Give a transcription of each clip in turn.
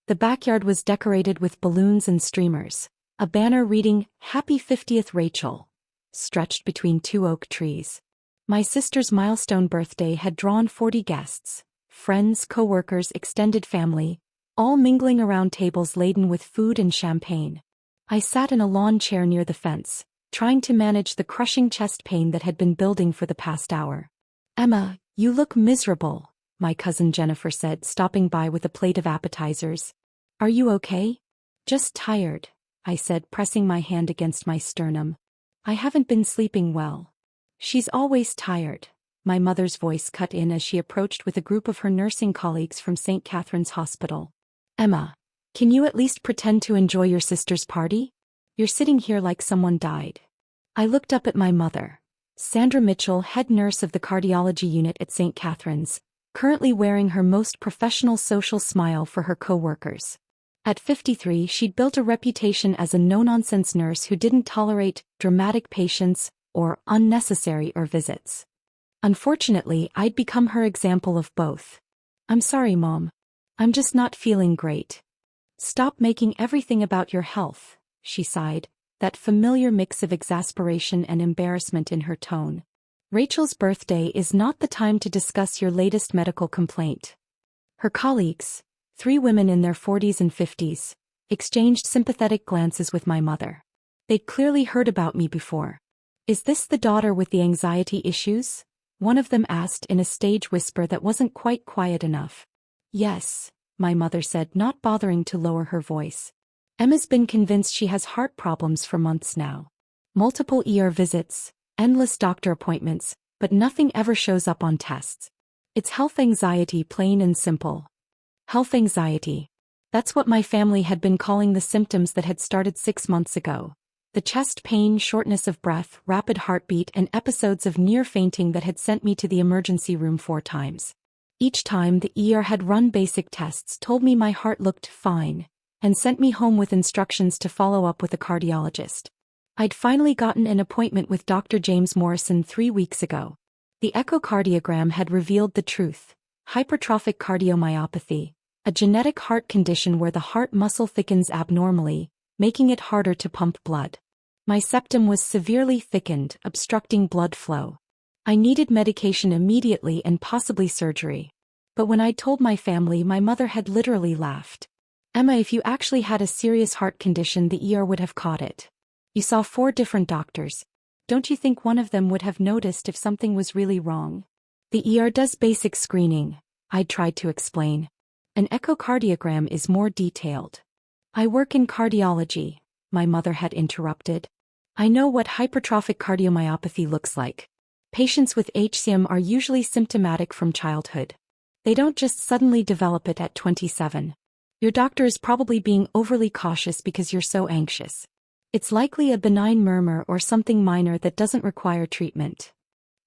The backyard was decorated with balloons and streamers. A banner reading, "Happy 50th Rachel," stretched between two oak trees. My sister's milestone birthday had drawn 40 guests, friends, coworkers, extended family, all mingling around tables laden with food and champagne. I sat in a lawn chair near the fence, trying to manage the crushing chest pain that had been building for the past hour. "Emma, you look miserable," my cousin Jennifer said, stopping by with a plate of appetizers. "Are you okay?" "Just tired," I said, pressing my hand against my sternum. "I haven't been sleeping well." "She's always tired," my mother's voice cut in as she approached with a group of her nursing colleagues from St. Catherine's Hospital. "Emma, can you at least pretend to enjoy your sister's party? You're sitting here like someone died." I looked up at my mother, Sandra Mitchell, head nurse of the cardiology unit at St. Catherine's, currently wearing her most professional social smile for her co-workers. At 53, she'd built a reputation as a no-nonsense nurse who didn't tolerate dramatic patients or unnecessary visits. Unfortunately, I'd become her example of both. "I'm sorry, Mom. I'm just not feeling great." "Stop making everything about your health," she sighed, that familiar mix of exasperation and embarrassment in her tone. "Rachel's birthday is not the time to discuss your latest medical complaint." Her colleagues, 3 women in their 40s and 50s, exchanged sympathetic glances with my mother. They'd clearly heard about me before. "Is this the daughter with the anxiety issues?" one of them asked in a stage whisper that wasn't quite quiet enough. "Yes," my mother said, not bothering to lower her voice. "Emma's been convinced she has heart problems for months now. Multiple ER visits, endless doctor appointments, but nothing ever shows up on tests. It's health anxiety, plain and simple." Health anxiety. That's what my family had been calling the symptoms that had started 6 months ago. The chest pain, shortness of breath, rapid heartbeat, and episodes of near fainting that had sent me to the emergency room 4 times. Each time the ER had run basic tests, told me my heart looked fine, and sent me home with instructions to follow up with a cardiologist. I'd finally gotten an appointment with Dr. James Morrison 3 weeks ago. The echocardiogram had revealed the truth: hypertrophic cardiomyopathy, a genetic heart condition where the heart muscle thickens abnormally, making it harder to pump blood. My septum was severely thickened, obstructing blood flow. I needed medication immediately and possibly surgery. But when I told my family, my mother had literally laughed. "Emma, if you actually had a serious heart condition, the ER would have caught it. You saw 4 different doctors. Don't you think one of them would have noticed if something was really wrong?" "The ER does basic screening," I tried to explain. "An echocardiogram is more detailed." "I work in cardiology," my mother had interrupted. "I know what hypertrophic cardiomyopathy looks like. Patients with HCM are usually symptomatic from childhood. They don't just suddenly develop it at 27. Your doctor is probably being overly cautious because you're so anxious. It's likely a benign murmur or something minor that doesn't require treatment."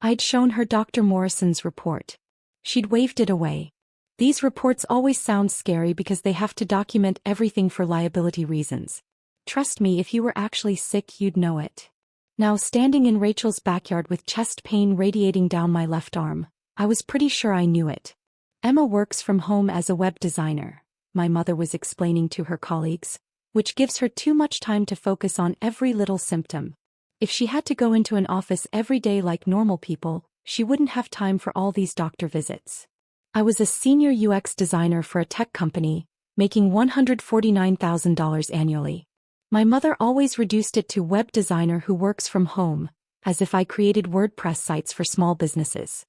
I'd shown her Dr. Morrison's report. She'd waved it away. "These reports always sound scary because they have to document everything for liability reasons. Trust me, if you were actually sick, you'd know it." Now, standing in Rachel's backyard with chest pain radiating down my left arm, I was pretty sure I knew it. "Emma works from home as a web designer," my mother was explaining to her colleagues, "which gives her too much time to focus on every little symptom. If she had to go into an office every day like normal people, she wouldn't have time for all these doctor visits." I was a senior UX designer for a tech company, making $149,000 annually. My mother always reduced it to web designer who works from home, as if I created WordPress sites for small businesses.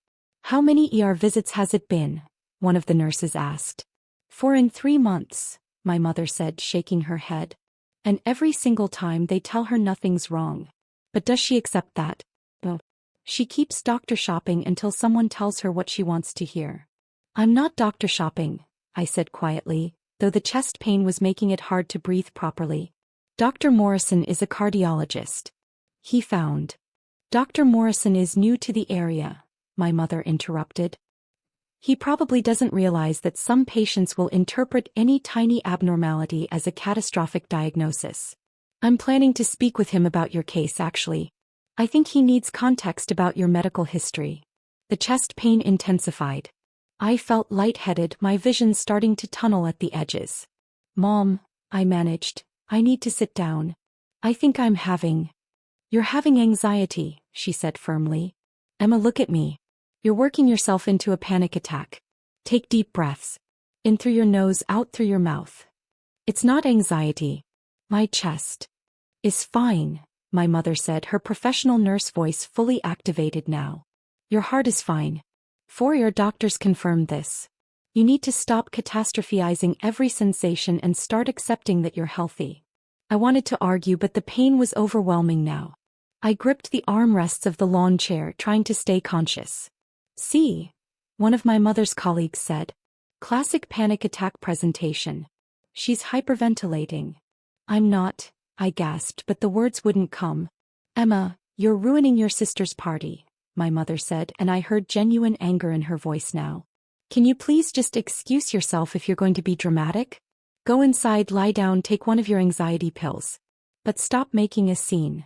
"How many ER visits has it been?" one of the nurses asked. 4 in 3 months, my mother said, shaking her head. "And every single time they tell her nothing's wrong. But does she accept that? No. She keeps doctor shopping until someone tells her what she wants to hear." "I'm not doctor shopping," I said quietly, though the chest pain was making it hard to breathe properly. "Dr. Morrison is a cardiologist. He found." "Dr. Morrison is new to the area," my mother interrupted. "He probably doesn't realize that some patients will interpret any tiny abnormality as a catastrophic diagnosis. I'm planning to speak with him about your case, actually. I think he needs context about your medical history." The chest pain intensified. I felt lightheaded, my vision starting to tunnel at the edges. Mom, I managed. I need to sit down. I think You're having anxiety, she said firmly. Emma, look at me. You're working yourself into a panic attack. Take deep breaths. In through your nose, out through your mouth. It's not anxiety. My chest is fine, my mother said, her professional nurse voice fully activated now. Your heart is fine. 4 doctors confirmed this. You need to stop catastrophizing every sensation and start accepting that you're healthy. I wanted to argue, but the pain was overwhelming now. I gripped the armrests of the lawn chair, trying to stay conscious. See, one of my mother's colleagues said. Classic panic attack presentation. She's hyperventilating. I'm not, I gasped, but the words wouldn't come. Emma, you're ruining your sister's party, my mother said, and I heard genuine anger in her voice now. Can you please just excuse yourself if you're going to be dramatic? Go inside, lie down, take one of your anxiety pills. But stop making a scene.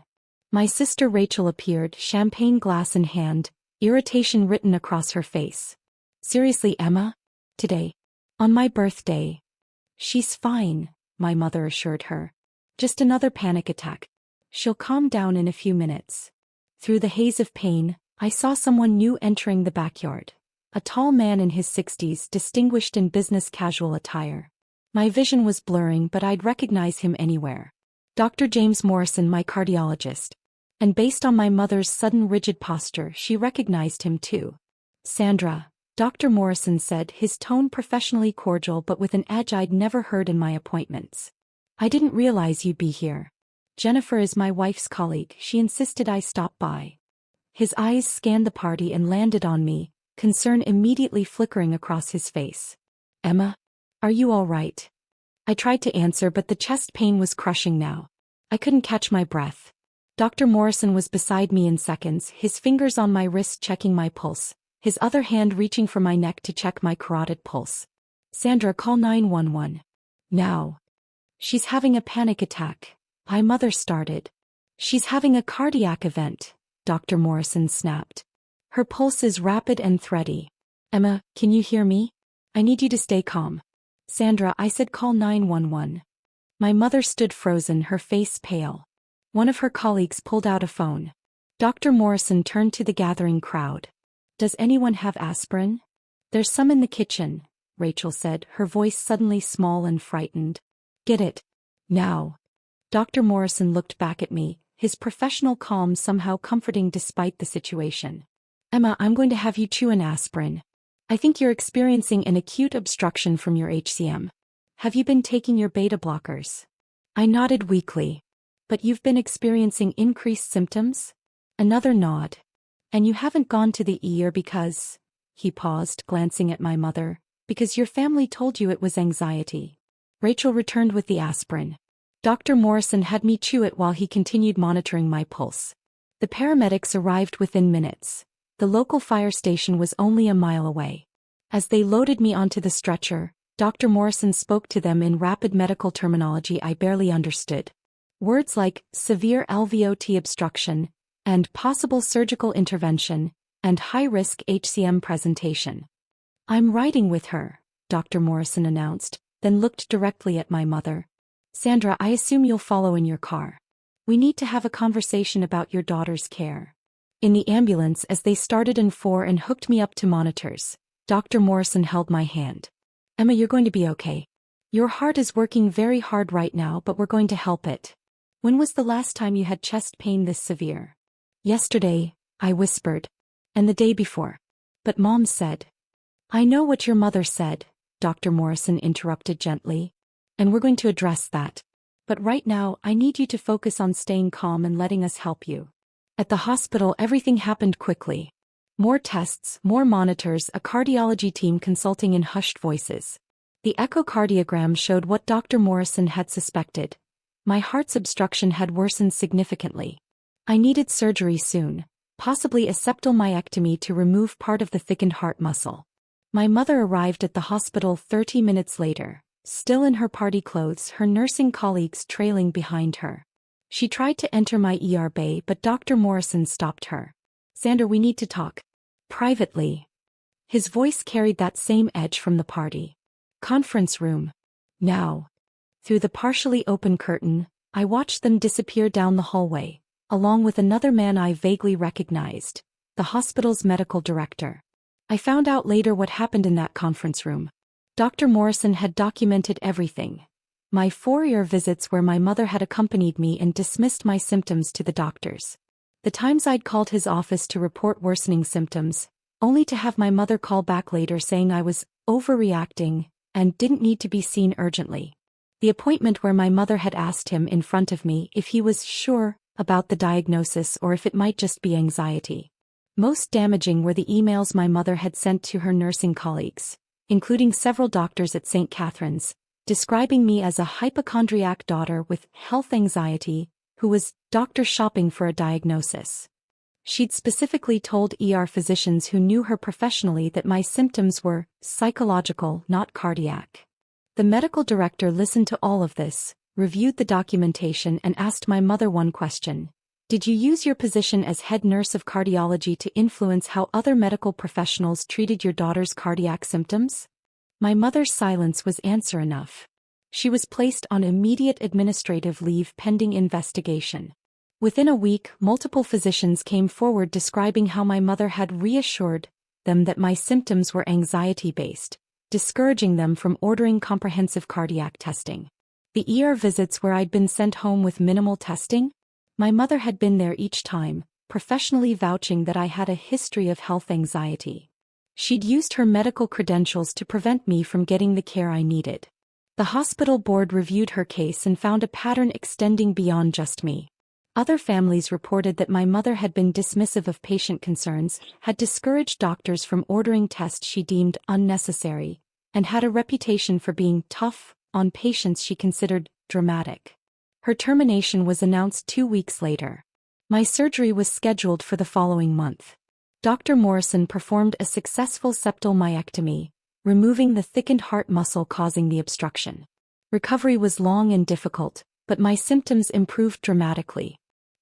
My sister Rachel appeared, champagne glass in hand, irritation written across her face. Seriously, Emma? Today? On my birthday? She's fine, my mother assured her. Just another panic attack. She'll calm down in a few minutes. Through the haze of pain, I saw someone new entering the backyard. A tall man in his 60s, distinguished in business casual attire. My vision was blurring, but I'd recognize him anywhere. Dr. James Morrison, my cardiologist. And based on my mother's sudden rigid posture, she recognized him too. Sandra, Dr. Morrison said, his tone professionally cordial but with an edge I'd never heard in my appointments. I didn't realize you'd be here. Jennifer is my wife's colleague, she insisted I stop by. His eyes scanned the party and landed on me, concern immediately flickering across his face. Emma? Are you all right? I tried to answer, but the chest pain was crushing now. I couldn't catch my breath. Dr. Morrison was beside me in seconds, his fingers on my wrist checking my pulse, his other hand reaching for my neck to check my carotid pulse. Sandra, call 911. Now. She's having a panic attack. My mother started. She's having a cardiac event, Dr. Morrison snapped. Her pulse is rapid and thready. Emma, can you hear me? I need you to stay calm. Sandra, I said call 911. My mother stood frozen, her face pale. One of her colleagues pulled out a phone. Dr. Morrison turned to the gathering crowd. Does anyone have aspirin? There's some in the kitchen, Rachel said, her voice suddenly small and frightened. Get it. Now. Dr. Morrison looked back at me, his professional calm somehow comforting despite the situation. Emma, I'm going to have you chew an aspirin. I think you're experiencing an acute obstruction from your HCM. Have you been taking your beta blockers? I nodded weakly. But you've been experiencing increased symptoms? Another nod. And you haven't gone to the ER because... He paused, glancing at my mother. Because your family told you it was anxiety. Rachel returned with the aspirin. Dr. Morrison had me chew it while he continued monitoring my pulse. The paramedics arrived within minutes. The local fire station was only a mile away. As they loaded me onto the stretcher, Dr. Morrison spoke to them in rapid medical terminology I barely understood. Words like severe LVOT obstruction, and possible surgical intervention, and high-risk HCM presentation. I'm riding with her, Dr. Morrison announced, then looked directly at my mother. Sandra, I assume you'll follow in your car. We need to have a conversation about your daughter's care. In the ambulance, as they started in 4 and hooked me up to monitors, Dr. Morrison held my hand. Emma, you're going to be okay. Your heart is working very hard right now, but we're going to help it. When was the last time you had chest pain this severe? Yesterday, I whispered. And the day before. But Mom said. I know what your mother said, Dr. Morrison interrupted gently. And we're going to address that. But right now, I need you to focus on staying calm and letting us help you. At the hospital, everything happened quickly. More tests, more monitors, a cardiology team consulting in hushed voices. The echocardiogram showed what Dr. Morrison had suspected. My heart's obstruction had worsened significantly. I needed surgery soon, possibly a septal myectomy to remove part of the thickened heart muscle. My mother arrived at the hospital 30 minutes later, still in her party clothes, her nursing colleagues trailing behind her. She tried to enter my ER bay, but Dr. Morrison stopped her. Sandra, we need to talk. Privately. His voice carried that same edge from the party. Conference room. Now. Through the partially open curtain, I watched them disappear down the hallway, along with another man I vaguely recognized, the hospital's medical director. I found out later what happened in that conference room. Dr. Morrison had documented everything. My 4-year visits where my mother had accompanied me and dismissed my symptoms to the doctors. The times I'd called his office to report worsening symptoms, only to have my mother call back later saying I was overreacting and didn't need to be seen urgently. The appointment where my mother had asked him in front of me if he was sure about the diagnosis or if it might just be anxiety. Most damaging were the emails my mother had sent to her nursing colleagues, including several doctors at St. Catherine's, describing me as a hypochondriac daughter with health anxiety who was doctor shopping for a diagnosis. She'd specifically told ER physicians who knew her professionally that my symptoms were psychological, not cardiac. The medical director listened to all of this, reviewed the documentation and asked my mother one question. Did you use your position as head nurse of cardiology to influence how other medical professionals treated your daughter's cardiac symptoms? My mother's silence was answer enough. She was placed on immediate administrative leave pending investigation. Within a week, multiple physicians came forward describing how my mother had reassured them that my symptoms were anxiety-based, discouraging them from ordering comprehensive cardiac testing. The ER visits where I'd been sent home with minimal testing? My mother had been there each time, professionally vouching that I had a history of health anxiety. She'd used her medical credentials to prevent me from getting the care I needed. The hospital board reviewed her case and found a pattern extending beyond just me. Other families reported that my mother had been dismissive of patient concerns, had discouraged doctors from ordering tests she deemed unnecessary, and had a reputation for being tough on patients she considered dramatic. Her termination was announced 2 weeks later. My surgery was scheduled for the following month. Dr. Morrison performed a successful septal myectomy, removing the thickened heart muscle causing the obstruction. Recovery was long and difficult, but my symptoms improved dramatically.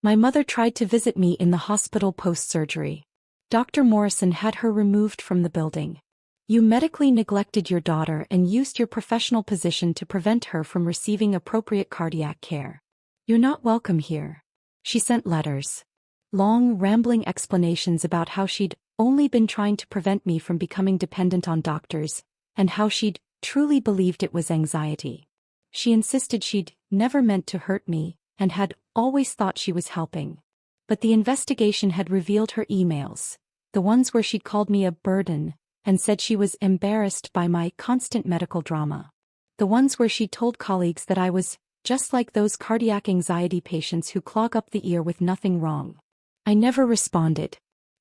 My mother tried to visit me in the hospital post-surgery. Dr. Morrison had her removed from the building. You medically neglected your daughter and used your professional position to prevent her from receiving appropriate cardiac care. You're not welcome here. She sent letters. Long, rambling explanations about how she'd only been trying to prevent me from becoming dependent on doctors, and how she'd truly believed it was anxiety. She insisted she'd never meant to hurt me, and had always thought she was helping. But the investigation had revealed her emails, the ones where she'd called me a burden, and said she was embarrassed by my constant medical drama. The ones where she told colleagues that I was just like those cardiac anxiety patients who clog up the ear with nothing wrong. I never responded.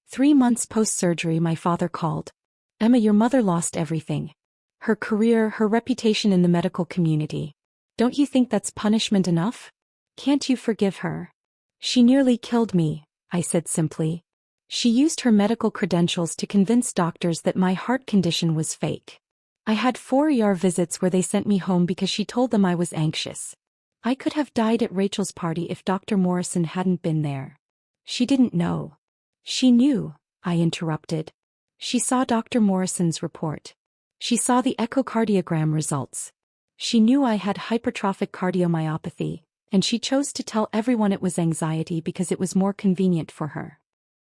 3 months post-surgery my father called. Emma, your mother lost everything. Her career, her reputation in the medical community. Don't you think that's punishment enough? Can't you forgive her? She nearly killed me, I said simply. She used her medical credentials to convince doctors that my heart condition was fake. I had 4 ER visits where they sent me home because she told them I was anxious. I could have died at Rachel's party if Dr. Morrison hadn't been there. She didn't know. She knew, I interrupted. She saw Dr. Morrison's report. She saw the echocardiogram results. She knew I had hypertrophic cardiomyopathy, and she chose to tell everyone it was anxiety because it was more convenient for her.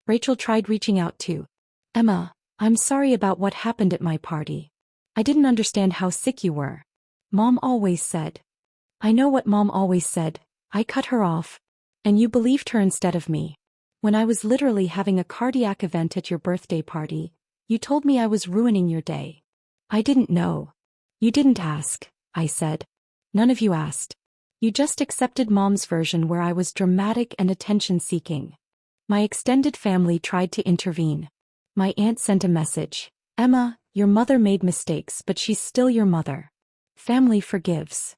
Rachel tried reaching out too. Emma, I'm sorry about what happened at my party. I didn't understand how sick you were. Mom always said. I know what Mom always said. I cut her off. And you believed her instead of me. When I was literally having a cardiac event at your birthday party, you told me I was ruining your day. I didn't know. You didn't ask, I said. None of you asked. You just accepted Mom's version where I was dramatic and attention-seeking. My extended family tried to intervene. My aunt sent a message. Emma, your mother made mistakes, but she's still your mother. Family forgives.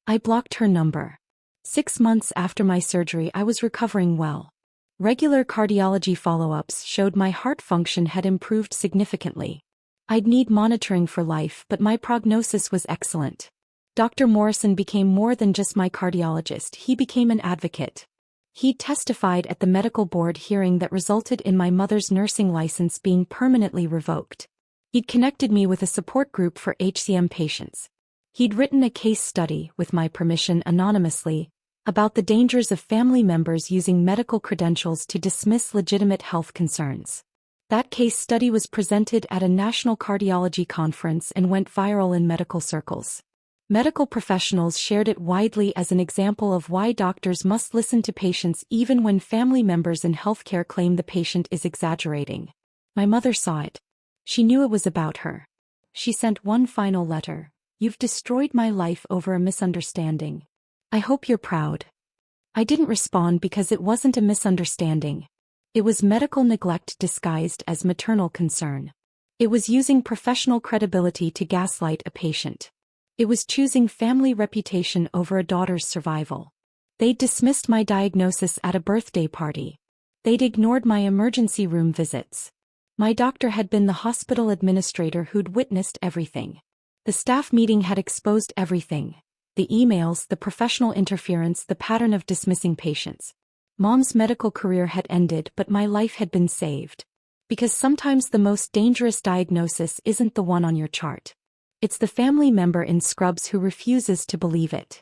I blocked her number. 6 months after my surgery I was recovering well. Regular cardiology follow-ups showed my heart function had improved significantly. I'd need monitoring for life, but my prognosis was excellent. Dr. Morrison became more than just my cardiologist, he became an advocate. He testified at the medical board hearing that resulted in my mother's nursing license being permanently revoked. He'd connected me with a support group for HCM patients. He'd written a case study, with my permission anonymously, about the dangers of family members using medical credentials to dismiss legitimate health concerns. That case study was presented at a national cardiology conference and went viral in medical circles. Medical professionals shared it widely as an example of why doctors must listen to patients even when family members in healthcare claim the patient is exaggerating. My mother saw it. She knew it was about her. She sent one final letter. "You've destroyed my life over a misunderstanding. I hope you're proud." I didn't respond because it wasn't a misunderstanding. It was medical neglect disguised as maternal concern. It was using professional credibility to gaslight a patient. It was choosing family reputation over a daughter's survival. They'd dismissed my diagnosis at a birthday party. They'd ignored my emergency room visits. My doctor had been the hospital administrator who'd witnessed everything. The staff meeting had exposed everything. The emails, the professional interference, the pattern of dismissing patients. Mom's medical career had ended, but my life had been saved. Because sometimes the most dangerous diagnosis isn't the one on your chart. It's the family member in scrubs who refuses to believe it.